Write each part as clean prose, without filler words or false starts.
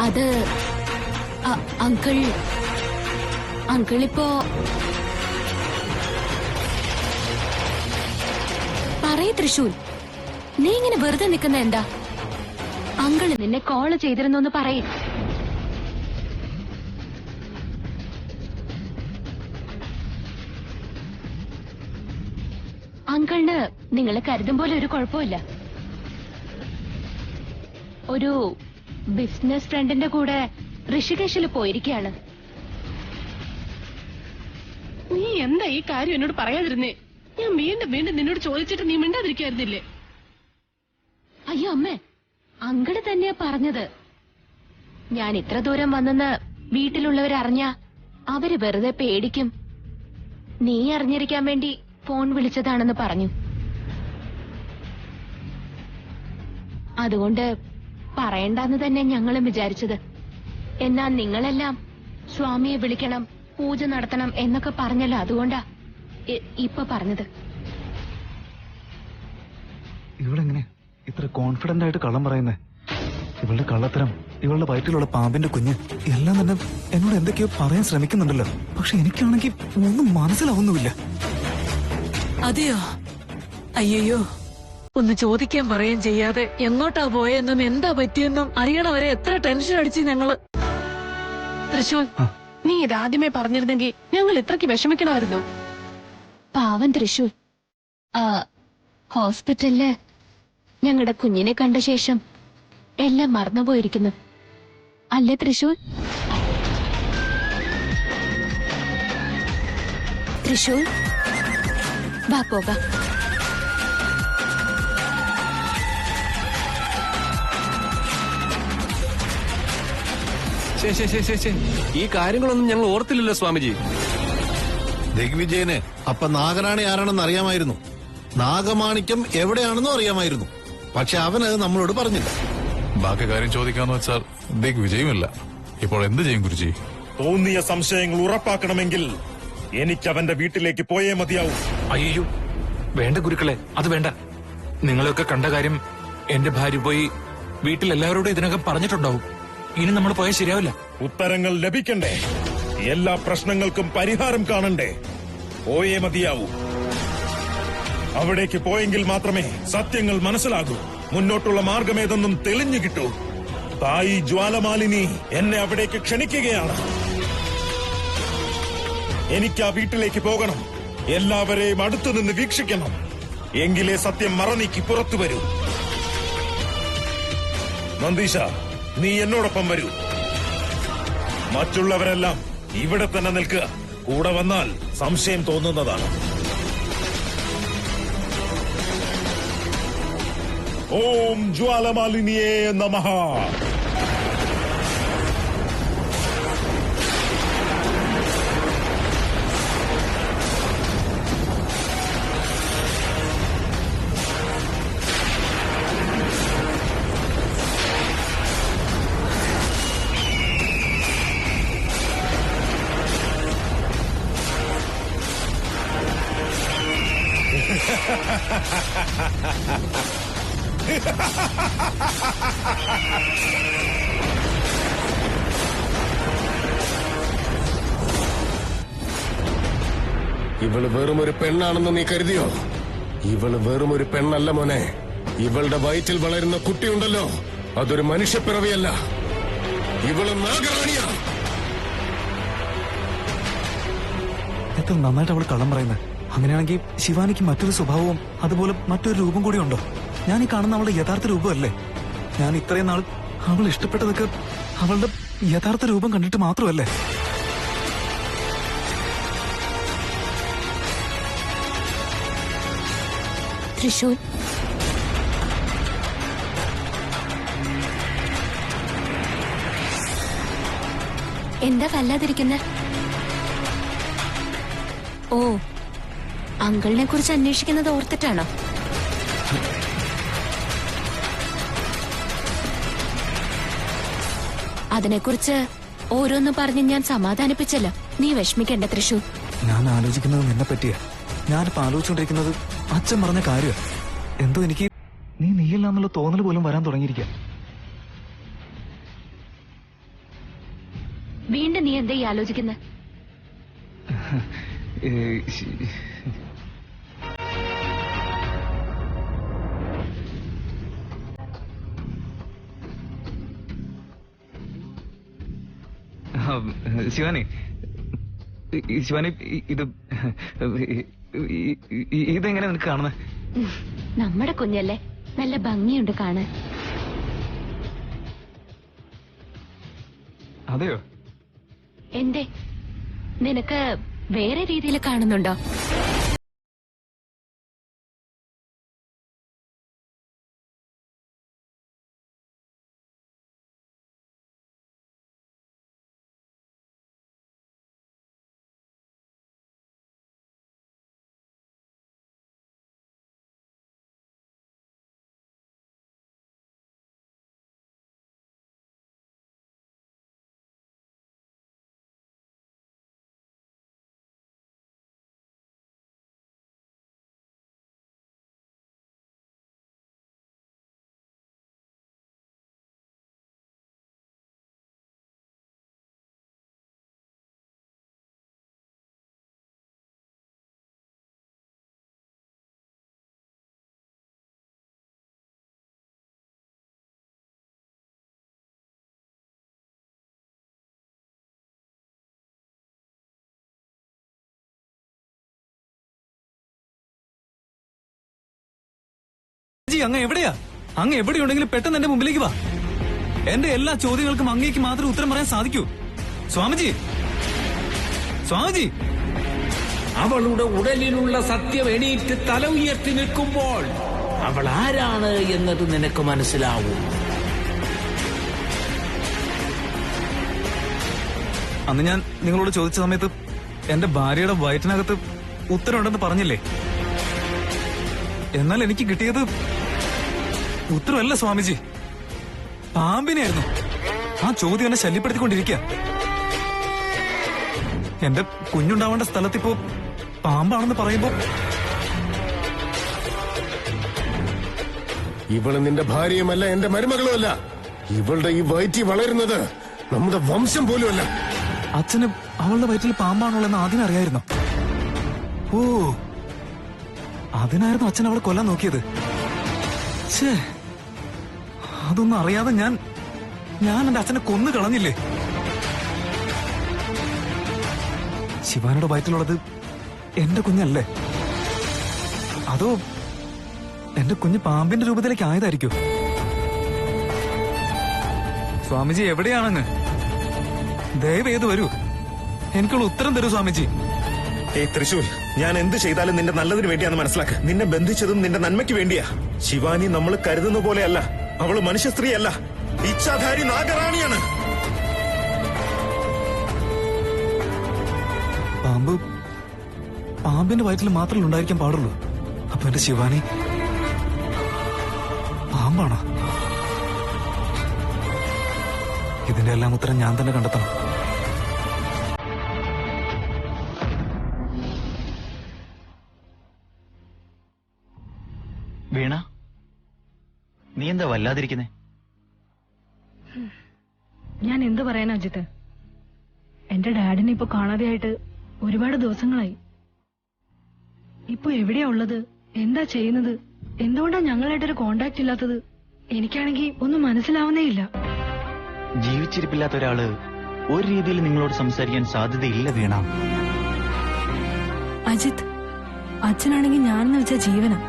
അത് അങ്കിളിപ്പോ പറയ് തൃശൂൽ, നീ ഇങ്ങനെ വെറുതെ നിൽക്കുന്ന എന്താ? അങ്കിള് നിന്നെ കോള് ചെയ്തിരുന്നു പറയ്. അങ്കിളിന് നിങ്ങളെ കരുതും പോലെ ഒരു കുഴപ്പമില്ല. ഒരു ബിസിനസ് ഫ്രണ്ടിന്റെ കൂടെ ഋഷികേശിൽ പോയിരിക്കുകയാണ്. നീ എന്താ ഈ കാര്യം എന്നോട് പറയാതിരുന്നേ? ഞാൻ വീണ്ടും വീണ്ടും നിന്നോട് ചോദിച്ചിട്ട് നീ മിണ്ടാതിരിക്കായിരുന്നില്ലേ? അയ്യോ അമ്മേ, അങ്കിള് തന്നെയാ പറഞ്ഞത്. ഞാൻ ഇത്ര ദൂരം വന്നെന്ന് വീട്ടിലുള്ളവരറിഞ്ഞ അവര് വെറുതെ പേടിക്കും. നീ അറിഞ്ഞിരിക്കാൻ വേണ്ടി ഫോൺ വിളിച്ചതാണെന്ന് പറഞ്ഞു. അതുകൊണ്ട് പറയണ്ടെന്ന് തന്നെ ഞങ്ങളും വിചാരിച്ചത്. എന്നാ നിങ്ങളെല്ലാം സ്വാമിയെ വിളിക്കണം, പൂജ നടത്തണം എന്നൊക്കെ പറഞ്ഞല്ലോ, അതുകൊണ്ടാ ഇപ്പൊ പറഞ്ഞത്. ഇവളെങ്ങനെ ഇത്ര കോൺഫിഡന്റ് ആയിട്ട് കള്ളം പറയുന്നേ? ഇവളുടെ കള്ളത്തരം, ഇവളുടെ വയറ്റിലുള്ള പാമ്പിന്റെ കുഞ്ഞ് എല്ലാം തന്നെ എന്നോട് എന്തൊക്കെയോ പറയാൻ ശ്രമിക്കുന്നുണ്ടല്ലോ. പക്ഷെ എനിക്കാണെങ്കിൽ ഒന്നും മനസ്സിലാവുന്നുമില്ല. അതെയോ? അയ്യോ, ഒന്ന് ചോദിക്കാൻ പറയാൻ ചെയ്യാതെ എങ്ങോട്ടാ പോയെന്നും എന്താ പറ്റിയെന്നും അറിയണവരെ എത്ര ടെൻഷൻ അടിച്ച് ഞങ്ങള്. തൃശൂൽ, നീ ഇതാദ്യമേ പറഞ്ഞിരുന്നെങ്കിൽ ഞങ്ങൾ ഇത്രയ്ക്ക് വിഷമിക്കണമായിരുന്നു. പാവൻ തൃശൂൽ, ഹോസ്പിറ്റലില് ഞങ്ങളുടെ കുഞ്ഞിനെ കണ്ട ശേഷം എല്ലാം മറന്നുപോയിരിക്കുന്നു അല്ലേ തൃശൂൽ? തൃശൂൽ, വാ പോകാം. ഈ കാര്യങ്ങളൊന്നും ഞങ്ങൾ ഓർത്തില്ലല്ലോ സ്വാമിജി. ദിഗ്വിജയന് അപ്പൊ നാഗറാണി ആരാണെന്ന് അറിയാമായിരുന്നു, നാഗമാണിക്യം എവിടെയാണെന്നും അറിയാമായിരുന്നു. പക്ഷെ അവനത് നമ്മളോട് പറഞ്ഞില്ല. ബാക്കി കാര്യം ചോദിക്കാന്ന് വെച്ചാൽ ദിഗ്വിജയമില്ല. ഇപ്പോൾ എന്ത് ചെയ്യും ഗുരുജി? തോന്നിയ സംശയങ്ങൾ ഉറപ്പാക്കണമെങ്കിൽ എനിക്ക് അവന്റെ വീട്ടിലേക്ക് പോയേ മതിയാവും. അയ്യോ വേണ്ട ഗുരുക്കളെ, അത് വേണ്ട. നിങ്ങളെയൊക്കെ കണ്ട കാര്യം എന്റെ ഭാര്യ പോയി വീട്ടിൽ എല്ലാവരോടും ഇതിനകം പറഞ്ഞിട്ടുണ്ടാവും. ഇനി നമ്മൾ പോയാൽ ശരിയാവില്ല. ഉത്തരങ്ങൾ ലഭിക്കണ്ടേ? എല്ലാ പ്രശ്നങ്ങൾക്കും പരിഹാരം കാണണ്ടേ? പോയേ മതിയാവൂ. അവിടേക്ക് പോയെങ്കിൽ മാത്രമേ സത്യങ്ങൾ മനസ്സിലാകൂ, മുന്നോട്ടുള്ള മാർഗമേതെന്നും തെളിഞ്ഞു കിട്ടൂ. തായി ജ്വാലമാലിനി എന്നെ അവിടേക്ക് ക്ഷണിക്കുകയാണ്. എനിക്ക് ആ വീട്ടിലേക്ക് പോകണം, എല്ലാവരെയും അടുത്തുനിന്ന് വീക്ഷിക്കണം. എങ്കിലേ സത്യം മറനീക്കി പുറത്തു വരൂ. നന്ദീശ, നീ എന്നോടൊപ്പം വരൂ. മറ്റുള്ളവരെല്ലാം ഇവിടെ തന്നെ നിൽക്കുക. കൂടെ വന്നാൽ സംശയം തോന്നുന്നതാണ്. ഓം ജ്വാലമാലിനിയേ നമഃ. ഇവള് വെറും ഒരു പെണ്ണാണെന്ന് നീ കരുതിയോ? ഇവള് വെറും ഒരു പെണ്ണല്ല മോനെ. ഇവളുടെ വയറ്റിൽ വളരുന്ന കുട്ടിയുണ്ടല്ലോ, അതൊരു മനുഷ്യപ്പിറവിയല്ല. ഇവള് നാഗറാണിയാ. എത്ര നന്നായിട്ട് അവൾ കള്ളം പറയുന്നത്. അങ്ങനെയാണെങ്കിൽ ശിവാനിക്ക് മറ്റൊരു സ്വഭാവവും അതുപോലെ മറ്റൊരു രൂപം കൂടി ഉണ്ടോ? ഞാൻ ഈ കാണുന്ന അവളുടെ യഥാർത്ഥ രൂപമല്ലേ? ഞാൻ ഇത്രയും നാൾ അവൾ ഇഷ്ടപ്പെട്ടതൊക്കെ അവളുടെ യഥാർത്ഥ രൂപം കണ്ടിട്ട് മാത്രമല്ലേ? തൃശൂൽ, എന്താ വല്ലാതിരിക്കുന്നെ? ഓ, അങ്കിളിനെ കുറിച്ച് അന്വേഷിക്കുന്നത് ഓർത്തിട്ടാണോ? അതിനെക്കുറിച്ച് ഓരോന്ന് പറഞ്ഞ് ഞാൻ സമാധാനിപ്പിച്ചല്ലോ. നീ വിഷമിക്കണ്ട തൃശൂർ. ഞാൻ ആലോചിക്കുന്നത് നിന്നെ പറ്റിയാ. ഞാനിപ്പോ ആലോചിച്ചുകൊണ്ടിരിക്കുന്നത് അച്ഛൻ പറഞ്ഞ കാര്യമാണ്. എന്തോ എനിക്ക് നീയില്ല എന്നുള്ള തോന്നൽ പോലും വരാൻ തുടങ്ങിയിരിക്കുക. വീണ്ടും നീ എന്താ ഈ ആലോചിക്കുന്നത്? ശിവാനി, ശിവാനി, ഇതെങ്ങനെ നിനക്ക് കാണുന്നത്? നമ്മുടെ കുഞ്ഞല്ലേ, നല്ല ഭംഗിയുണ്ട് കാണാൻ. അതെയോ? എന്തേ, നിനക്ക് വേറെ രീതിയിൽ കാണുന്നുണ്ടോ? അങ്ങ് എവിടെയാ? അങ്ങ് എവിടെയുണ്ടെങ്കിലും പെട്ടെന്ന് എന്റെ മുമ്പിലേക്ക് വാ. എന്റെ എല്ലാ ചോദ്യങ്ങൾക്കും അങ്ങേക്ക് മാത്രമേ ഉത്തരം പറയാൻ സാധിക്കൂ. സ്വാമിജി, സ്വാമിജി. അവളുടെ ഉടലിലുള്ള സത്യം എണീറ്റ് തല ഉയർത്തി നിൽക്കുമ്പോൾ അവൾ ആരാണ് എന്നത് നിനക്ക് മനസ്സിലാവും. അന്ന് ഞാൻ നിങ്ങളോട് ചോദിച്ച സമയത്ത് എന്റെ ഭാര്യയുടെ വയറ്റിനകത്ത് ഉത്തരവുണ്ടെന്ന് പറഞ്ഞില്ലേ? എന്നാൽ എനിക്ക് കിട്ടിയത് ഉത്തരവല്ല സ്വാമിജി, പാമ്പിനെയായിരുന്നു. ആ ചോദ്യം എന്നെ ശല്യപ്പെടുത്തിക്കൊണ്ടിരിക്കുക. എന്റെ കുഞ്ഞുണ്ടാവേണ്ട സ്ഥലത്തിപ്പോ പാമ്പാണെന്ന് പറയുമ്പോ ഇവള് നിന്റെ ഭാര്യയുമല്ല, എന്റെ മരുമകളുമല്ല. ഇവളുടെ ഈ വയറ്റി വളരുന്നത് നമ്മുടെ വംശം പോലുമല്ല. അച്ഛന് അവളുടെ വയറ്റിൽ പാമ്പാണുള്ളതെന്ന് ആദ്യം അറിയായിരുന്നു. ഓ, അതിനായിരുന്നു അച്ഛൻ അവളെ കൊല്ലാൻ നോക്കിയത്. ഛേ, അതൊന്നും അറിയാതെ ഞാൻ എന്റെ അച്ഛനെ കൊന്നു കളഞ്ഞില്ലേ? ശിവാനിയുടെ വയറ്റിലുള്ളത് എന്റെ കുഞ്ഞല്ലേ? അതോ എന്റെ കുഞ്ഞ് പാമ്പിന്റെ രൂപത്തിലേക്ക് ആയതായിരിക്കും? സ്വാമിജി എവിടെയാണെന്ന് ദയവേത് വരൂ, എനിക്കുള്ള ഉത്തരം തരൂ സ്വാമിജി. തൃശൂർ, ഞാൻ എന്ത് ചെയ്താലും നിന്റെ നല്ലതിന് വേണ്ടിയാന്ന് മനസ്സിലാക്ക. നിന്നെ ബന്ധിച്ചതും നിന്റെ നന്മയ്ക്ക് വേണ്ടിയാ. ശിവാനി നമ്മൾ കരുതുന്ന പോലെയല്ല. അവള് മനുഷ്യ സ്ത്രീയല്ല, ഇച്ഛാധാരി നാഗറാണിയാണ്. പാമ്പിന്റെ വയറ്റിൽ മാത്രമേ ഉണ്ടായിരിക്കാൻ പാടുള്ളൂ. അപ്പൊ എന്റെ ശിവാനി പാമ്പാണോ? ഇതിന്റെ എല്ലാം ഉത്തരം ഞാൻ തന്നെ കണ്ടെത്തണം. വീണ, നീ എന്താ വല്ലാതിരിക്കുന്നേ? ഞാൻ എന്ത് പറയാനാ അജിത്ത്? എന്റെ ഡാഡിനെ ഇപ്പൊ കാണാതെയായിട്ട് ഒരുപാട് ദിവസങ്ങളായി. ഇപ്പൊ എവിടെയാ ഉള്ളത്, എന്താ ചെയ്യുന്നത്, എന്തുകൊണ്ടാ ഞങ്ങളായിട്ടൊരു കോണ്ടാക്ട് ഇല്ലാത്തത്? എനിക്കാണെങ്കിൽ ഒന്നും മനസ്സിലാവുന്നേ ഇല്ല. ജീവിച്ചിരിപ്പില്ലാത്ത ഒരാള് ഒരു രീതിയിൽ നിങ്ങളോട് സംസാരിക്കാൻ സാധ്യതയില്ല വീണ. അജിത്ത്, അച്ഛനാണെങ്കിൽ ഞാൻ വെച്ച ജീവനം.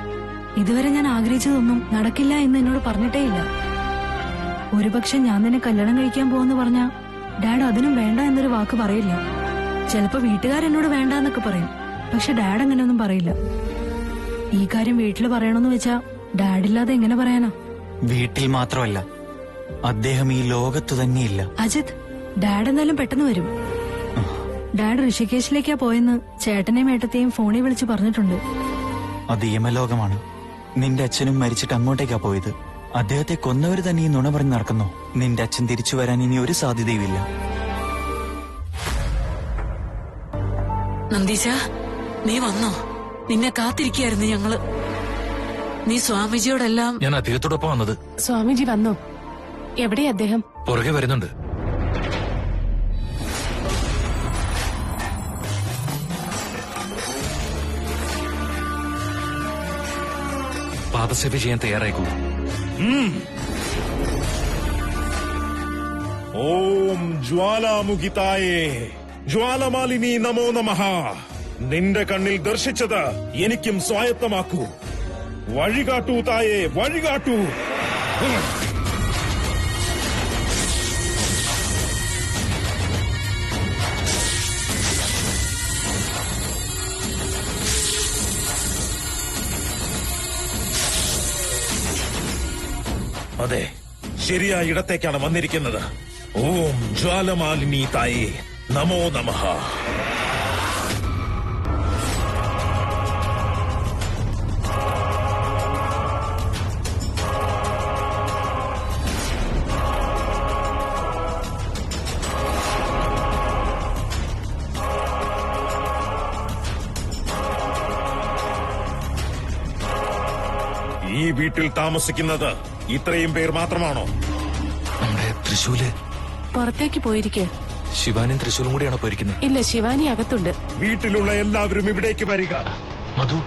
ഇതുവരെ ഞാൻ ആഗ്രഹിച്ചതൊന്നും നടക്കില്ല എന്ന് എന്നോട് പറഞ്ഞിട്ടേ ഇല്ല. ഒരുപക്ഷെ ഞാൻ നിന്നെ കല്യാണം കഴിക്കാൻ പോവെന്ന് പറഞ്ഞാ ഡാഡ് അതിനും വേണ്ട എന്നൊരു വാക്ക് പറയില്ല. ചിലപ്പോ വീട്ടുകാരെന്നോട് വേണ്ട എന്നൊക്കെ പറയും, പക്ഷെ ഡാഡ് അങ്ങനെയൊന്നും പറയില്ല. ഈ കാര്യം വീട്ടിൽ പറയണമെന്ന് വെച്ചാ ഡാഡില്ലാതെ എങ്ങനെ പറയാനാ? വീട്ടിൽ മാത്രമല്ല, അദ്ദേഹം ഈ ലോകത്തു തന്നെയില്ല. അജിത്ത്, ഡാഡ് എന്തായാലും പെട്ടെന്ന് വരും. ഡാഡ് ഋഷികേശിലേക്കാ പോയെന്ന് ചേട്ടനെയും ഏട്ടത്തെയും ഫോണിൽ വിളിച്ച് പറഞ്ഞിട്ടുണ്ട്. അത് യമലോകമാണ്. നിന്റെ അച്ഛനും മരിച്ചിട്ട് അങ്ങോട്ടേക്കാ പോയത്. അദ്ദേഹത്തെ കൊന്നവര് തന്നെ ഈ നുണ പറഞ്ഞ് നടക്കുന്നു. നിന്റെ അച്ഛൻ തിരിച്ചു വരാൻ ഇനി ഒരു സാധ്യതയുമില്ല. നന്ദീശ, നീ വന്നോ? നിന്നെ കാത്തിരിക്കായിരുന്നു ഞങ്ങള്. നീ സ്വാമിജിയോടെല്ലാം. ഞാൻ അദ്ദേഹത്തോടൊപ്പം വന്നത്. സ്വാമിജി വന്നോ? എവിടെയാ അദ്ദേഹം? പുറകെ വരുന്നുണ്ട്. പാദസേവ ചെയ്യാൻ തയ്യാറായിക്കോളൂ. ഓം ജ്വാലാമുഖിതായേ ജ്വാലമാലിനി നമോ നമഃ. നിന്റെ കണ്ണിൽ ദർശിച്ചത് എനിക്കും സ്വായത്തമാക്കൂ. വഴികാട്ടൂ തായേ, വഴികാട്ടൂ. അതെ, ശരിയായ ഇടത്തേക്കാണ് വന്നിരിക്കുന്നത്. ഓം ജ്വാലമാലിനി തായേ നമോ നമഃ. ഈ വീട്ടിൽ താമസിക്കുന്നത് ഇത്രയും പേർ മാത്രമാണോ? നമ്മുടെ തൃശൂല് പുറത്തേക്ക് പോയിരിക്കെ. ശിവാനിയും തൃശൂലും കൂടിയാണോ പോയിരിക്കുന്നത്? ഇല്ല, ശിവാനി അകത്തുണ്ട്. വീട്ടിലുള്ള എല്ലാവരും ഇവിടേക്ക് വരിക. മധു,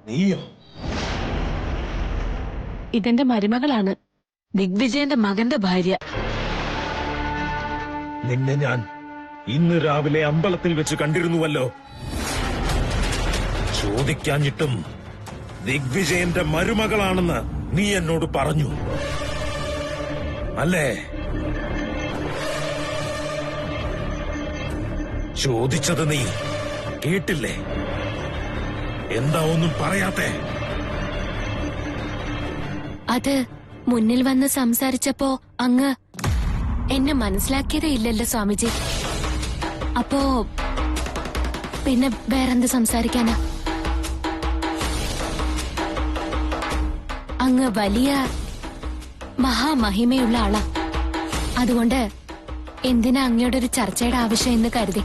നീയോ? ഇതെന്റെ മരുമകളാണ്, ദിഗ്വിജയന്റെ മകന്റെ ഭാര്യ. നിന്നെ ഞാൻ ഇന്ന് രാവിലെ അമ്പലത്തിൽ വെച്ച് കണ്ടിരുന്നുവല്ലോ. ചോദിക്കാഞ്ഞിട്ടും ദിഗ്വിജയന്റെ മരുമകളാണെന്ന് നീ എന്നോട് പറഞ്ഞു അല്ലേ? ചോദിച്ചത് നീ കേട്ടില്ലേ? എന്താ ഒന്നും പറയാത്തെ? അത് മുന്നിൽ വന്ന് സംസാരിച്ചപ്പോ അങ്ങ് എന്നെ മനസ്സിലാക്കിയതേ ഇല്ലല്ലോ സ്വാമിജി. അപ്പോ പിന്നെ വേറെന്ത് സംസാരിക്കാനാ? അങ്ങ് വലിയ മഹാമഹിമയുള്ള ആളാ. അതുകൊണ്ട് എന്തിനാ അങ്ങയുടെ ഒരു ചർച്ചയുടെ ആവശ്യം എന്ന് കരുതി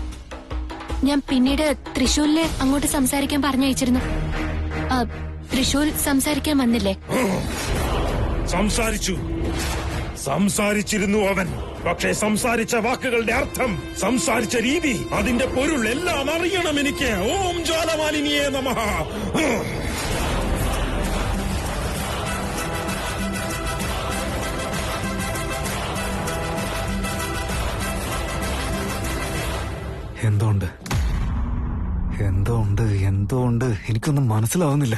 ഞാൻ പിന്നീട് തൃശൂലില് അങ്ങോട്ട് സംസാരിക്കാൻ പറഞ്ഞയച്ചിരുന്നു. തൃശൂൽ സംസാരിക്കാൻ വന്നില്ലേ? സംസാരിച്ചിരുന്നു അവൻ. പക്ഷേ സംസാരിച്ച വാക്കുകളുടെ അർത്ഥം, സംസാരിച്ച രീതി, അതിന്റെ പൊരുൾ എല്ലാം അറിയണം എനിക്ക്. ഓം ജ്വാലമാലിനിയേ നമഃ. എന്തോണ്ട് എന്തോണ്ട് എന്തോണ്ട് എനിക്കൊന്നും മനസ്സിലാവുന്നില്ല.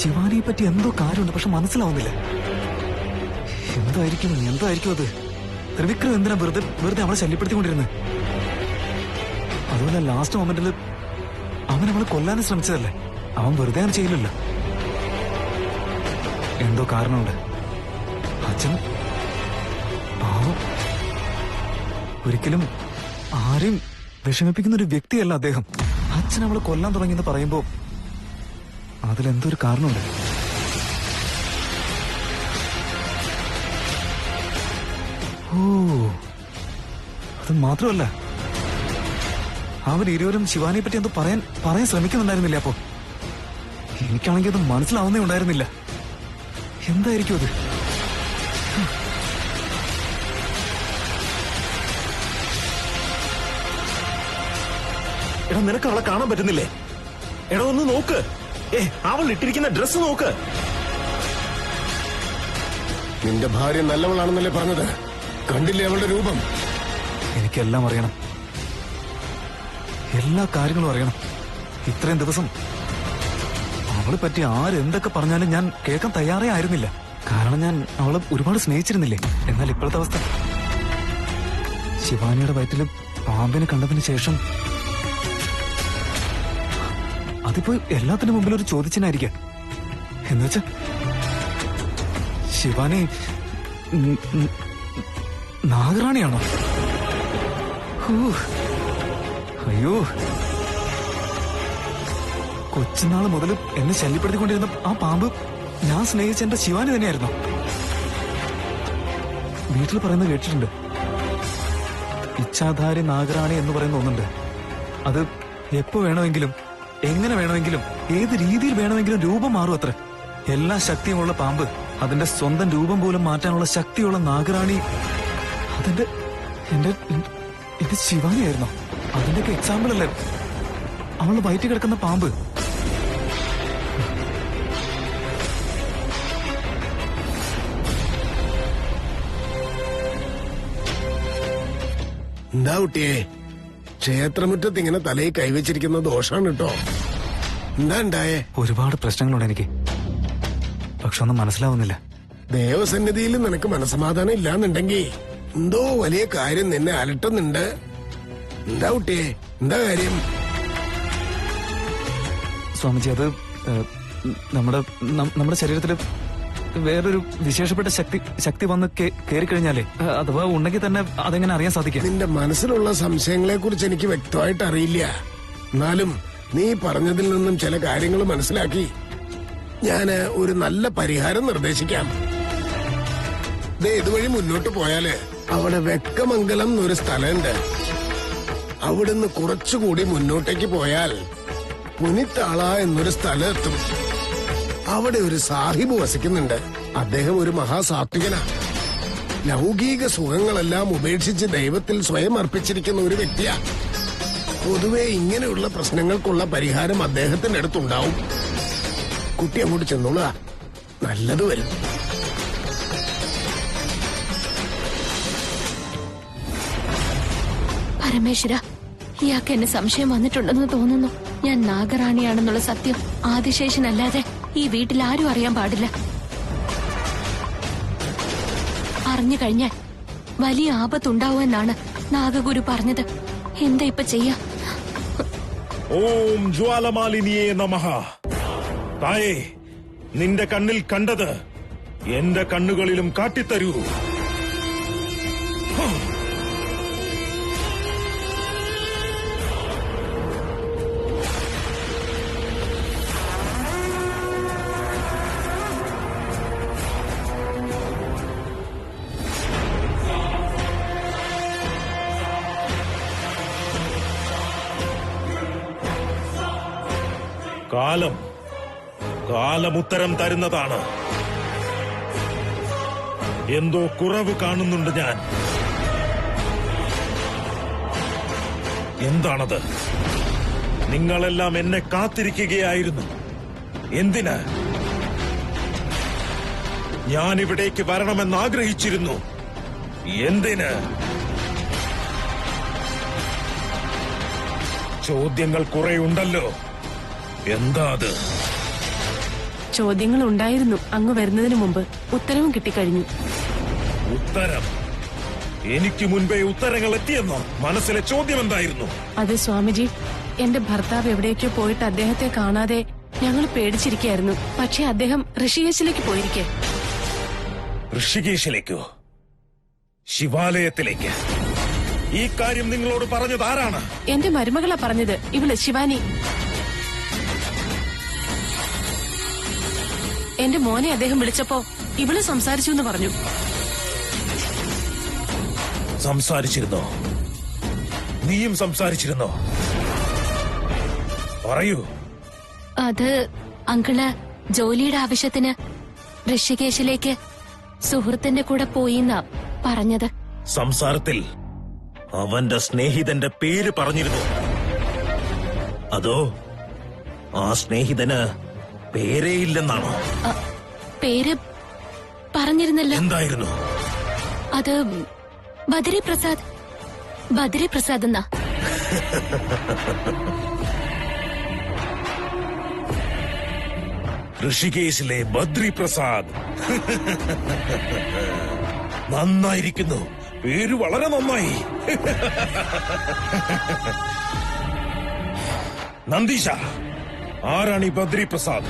ശിവാനിയെ പറ്റി എന്തോ കാര്യമുണ്ട്, പക്ഷെ മനസ്സിലാവുന്നില്ല. എന്തായിരിക്കും അത്? ത്രിവിക്രം എന്തിനാ വെറുതെ അവളെ ശല്യപ്പെടുത്തിക്കൊണ്ടിരുന്നത്? അതുപോലെ ലാസ്റ്റ് മൊമെന്റിൽ അവൻ അവളെ കൊല്ലാനും ശ്രമിച്ചതല്ലേ? അവൻ വെറുതെ അങ്ങനെ ചെയ്യില്ലല്ലോ. എന്തോ കാരണമുണ്ട്. അച്ഛൻ പാവം, ഒരിക്കലും ആരെയും വിഷമിപ്പിക്കുന്ന ഒരു വ്യക്തിയല്ല അദ്ദേഹം. അച്ഛൻ അവളെ കൊല്ലാൻ തുടങ്ങിയെന്ന് പറയുമ്പോ അതിലെന്തൊരു കാരണമുണ്ട്. ഓ, അത് മാത്രമല്ല, അവരിരുവരും ശിവാനിയെ പറ്റി എന്തോ പറയാൻ ശ്രമിക്കുന്നുണ്ടായിരുന്നില്ല. അപ്പോ എനിക്കാണെങ്കിൽ അത് മനസ്സിലാവുന്നേ ഉണ്ടായിരുന്നില്ല. എന്തായിരിക്കും അത്? എടാ, നിനക്ക് അവളെ കാണാൻ പറ്റുന്നില്ലേ? എടാ, ഒന്ന് നോക്ക്. അവൾ ഇട്ടിരിക്കുന്ന ഡ്രസ് നോക്ക്. നിന്റെ ഭാര്യ നല്ലവളാണെന്നല്ലേ പറഞ്ഞത്? കണ്ടില്ലേ അവളുടെ രൂപം? എനിക്കെല്ലാം അറിയണം, എല്ലാ കാര്യങ്ങളും അറിയണം. ഇത്രയും ദിവസം അവളെ പറ്റി ആരെന്തൊക്കെ പറഞ്ഞാലും ഞാൻ കേൾക്കാൻ തയ്യാറേ ആയിരുന്നില്ല. കാരണം ഞാൻ അവളെ ഒരുപാട് സ്നേഹിച്ചിരുന്നില്ലേ. എന്നാൽ ഇപ്പോഴത്തെ അവസ്ഥ, ശിവാനിയുടെ വയറ്റിൽ പാമ്പിനെ കണ്ടതിന് ശേഷം അതിപ്പോ എല്ലാത്തിനും മുമ്പിൽ ഒരു ചോദിച്ചനായിരിക്കാം. എന്നുവെച്ചാ ശിവാനി നാഗറാണിയാണോ? അയ്യോ, കൊച്ചുനാൾ മുതൽ എന്നെ ശല്യപ്പെടുത്തിക്കൊണ്ടിരുന്ന ആ പാമ്പ് ഞാൻ സ്നേഹിച്ച എന്റെ ശിവാനി തന്നെയായിരുന്നു. വീട്ടിൽ പറയുന്നത് കേട്ടിട്ടുണ്ട്, ഇച്ഛാധാരി നാഗറാണി എന്ന് പറയുന്ന ഒന്നുണ്ട്. അത് എപ്പോ വേണമെങ്കിലും എങ്ങനെ വേണമെങ്കിലും ഏത് രീതിയിൽ വേണമെങ്കിലും രൂപം മാറും അത്ര. എല്ലാ ശക്തിയുമുള്ള പാമ്പ് അതിന്റെ സ്വന്തം രൂപം പോലും മാറ്റാനുള്ള ശക്തിയുള്ള നാഗറാണി അതെന്റെ എന്റെ എന്റെ ശിവാനിയായിരുന്നു. അതിന്റെയൊക്കെ എക്സാമ്പിൾ അല്ലേ അവള് വയറ്റി കിടക്കുന്ന പാമ്പ്. എന്താ കുട്ടിയെ ക്ഷേത്രമുറ്റത്ത് ഇങ്ങനെ തലയിൽ കൈവച്ചിരിക്കുന്ന ദോഷാണ് കേട്ടോ. എന്താ ഉണ്ടായേ? ഒരുപാട് പ്രശ്നങ്ങളുണ്ട് എനിക്ക്, പക്ഷെ ഒന്നും മനസ്സിലാവുന്നില്ല. ദേവസന്നിധിയിൽ നിനക്ക് മനസമാധാനം ഇല്ലാന്നുണ്ടെങ്കിൽ എന്തോ വലിയ കാര്യം നിന്നെ അലട്ടുന്നുണ്ട്. എന്താ കുട്ടിയെ, എന്താ കാര്യം? സ്വാമിജി, അത് നമ്മുടെ ശരീരത്തില് വേറൊരു വിശേഷപ്പെട്ട ശക്തി വന്ന് കയറിക്കഴിഞ്ഞാലേ, അഥവാ ഉണ്ടെങ്കിൽ തന്നെ അതെങ്ങനെ അറിയാൻ സാധിക്കും? നിന്റെ മനസ്സിലുള്ള സംശയങ്ങളെ കുറിച്ച് എനിക്ക് വ്യക്തമായിട്ട് അറിയില്ല. എന്നാലും നീ പറഞ്ഞതിൽ നിന്നും ചില കാര്യങ്ങൾ മനസ്സിലാക്കി ഞാന് ഒരു നല്ല പരിഹാരം നിർദ്ദേശിക്കാം. ഇതുവഴി മുന്നോട്ട് പോയാല് അവിടെ വെക്കമംഗലം എന്നൊരു സ്ഥലമുണ്ട്. അവിടുന്ന് കുറച്ചുകൂടി മുന്നോട്ടേക്ക് പോയാൽ പുനിത്താള എന്നൊരു സ്ഥലം എത്തും. അവിടെ ഒരു സാഹിബ് വസിക്കുന്നുണ്ട്. അദ്ദേഹം ഒരു മഹാസാത്വികനാ. ലൗകിക സുഖങ്ങളെല്ലാം ഉപേക്ഷിച്ച് ദൈവത്തിൽ സ്വയം അർപ്പിച്ചിരിക്കുന്ന ഒരു വ്യക്തിയാ. പൊതുവെ ഇങ്ങനെയുള്ള പ്രശ്നങ്ങൾക്കുള്ള പരിഹാരം അദ്ദേഹത്തിന്റെ അടുത്തുണ്ടാവും. കുട്ടി അങ്ങോട്ട് ചെന്നോളുക, നല്ലത് വരും. പരമേശ്വര, ഇയാൾക്ക് എന്നെ സംശയം വന്നിട്ടുണ്ടെന്ന് തോന്നുന്നു. ഞാൻ നാഗറാണിയാണെന്നുള്ള സത്യം ആദിശേഷനല്ലാതെ ഈ വീട്ടിൽ ആരും അറിയാൻ പാടില്ല. അറിഞ്ഞു കഴിഞ്ഞാൽ വലിയ ആപത്തുണ്ടാവുമെന്നാണ് നാഗഗുരു പറഞ്ഞത്. എന്താ ഇപ്പൊ ചെയ്യാ? ഓം ജ്വാലമാലിനിയേ നമഃ. തായേ, നിന്റെ കണ്ണിൽ കണ്ടത് എന്റെ കണ്ണുകളിലും കാട്ടിത്തരൂ. കാലം ഉത്തരം തരുന്നതാണ്. എന്തോ കുറവ് കാണുന്നുണ്ട് ഞാൻ. എന്താണത്? നിങ്ങളെല്ലാം എന്നെ കാത്തിരിക്കുകയായിരുന്നു. എന്തിന്? ഞാനിവിടേക്ക് വരണമെന്ന് ആഗ്രഹിച്ചിരുന്നു. എന്തിന്? ചോദ്യങ്ങൾ കുറെ ഉണ്ടല്ലോ. എന്താ അത്? ചോദ്യങ്ങൾ ഉണ്ടായിരുന്നു അങ്ങ് വരുന്നതിന് മുമ്പ്. ഉത്തരവും കിട്ടിക്കഴിഞ്ഞു. ഉത്തരം? എനിക്ക് മുൻപേ ഉത്തരങ്ങൾ എത്തിയെന്നോ? മനസ്സിലെ ചോദ്യം എന്തായിരുന്നു? അതെ സ്വാമിജി, എന്റെ ഭർത്താവ് എവിടേക്കോ പോയിട്ട് അദ്ദേഹത്തെ കാണാതെ ഞങ്ങൾ പേടിച്ചിരിക്കുകയായിരുന്നു. പക്ഷെ അദ്ദേഹം ഋഷികേശിലേക്ക് പോയിരിക്കെ. ഋഷികേശിലേക്കോ? ശിവാലയത്തിലേക്ക്? ഈ കാര്യം നിങ്ങളോട് പറഞ്ഞത് ആരാണ്? എന്റെ മരുമകളാ പറഞ്ഞത്, ഇവള് ശിവാനി. എന്റെ മോനെ അദ്ദേഹം വിളിച്ചപ്പോ ഇവള് സംസാരിച്ചു എന്ന് പറഞ്ഞു. സംസാരിച്ചിരുന്നോ? നീയും സംസാരിച്ചിരുന്നോ? പറയൂ. അത് അങ്കിള് ജോലിയുടെ ആവശ്യത്തിന് ഋഷികേശിലേക്ക് സുഹൃത്തിന്റെ കൂടെ പോയിന്നാ പറഞ്ഞത്. സംസാരത്തിൽ അവന്റെ സ്നേഹിതന്റെ പേര് പറഞ്ഞിരുന്നു? അതോ ആ സ്നേഹിതന് പേരേയില്ലെന്നാണോ? പേര് പറഞ്ഞിരുന്നല്ലോ. എന്തായിരുന്നു അത്? ബദരി പ്രസാദ് എന്നാ. ഋഷികേശിലെ ബദ്രി പ്രസാദ്. നന്നായിരിക്കുന്നു, പേര് വളരെ നന്നായി. നന്ദീശ, ആരാണ് ഈ ബദ്രി പ്രസാദ്?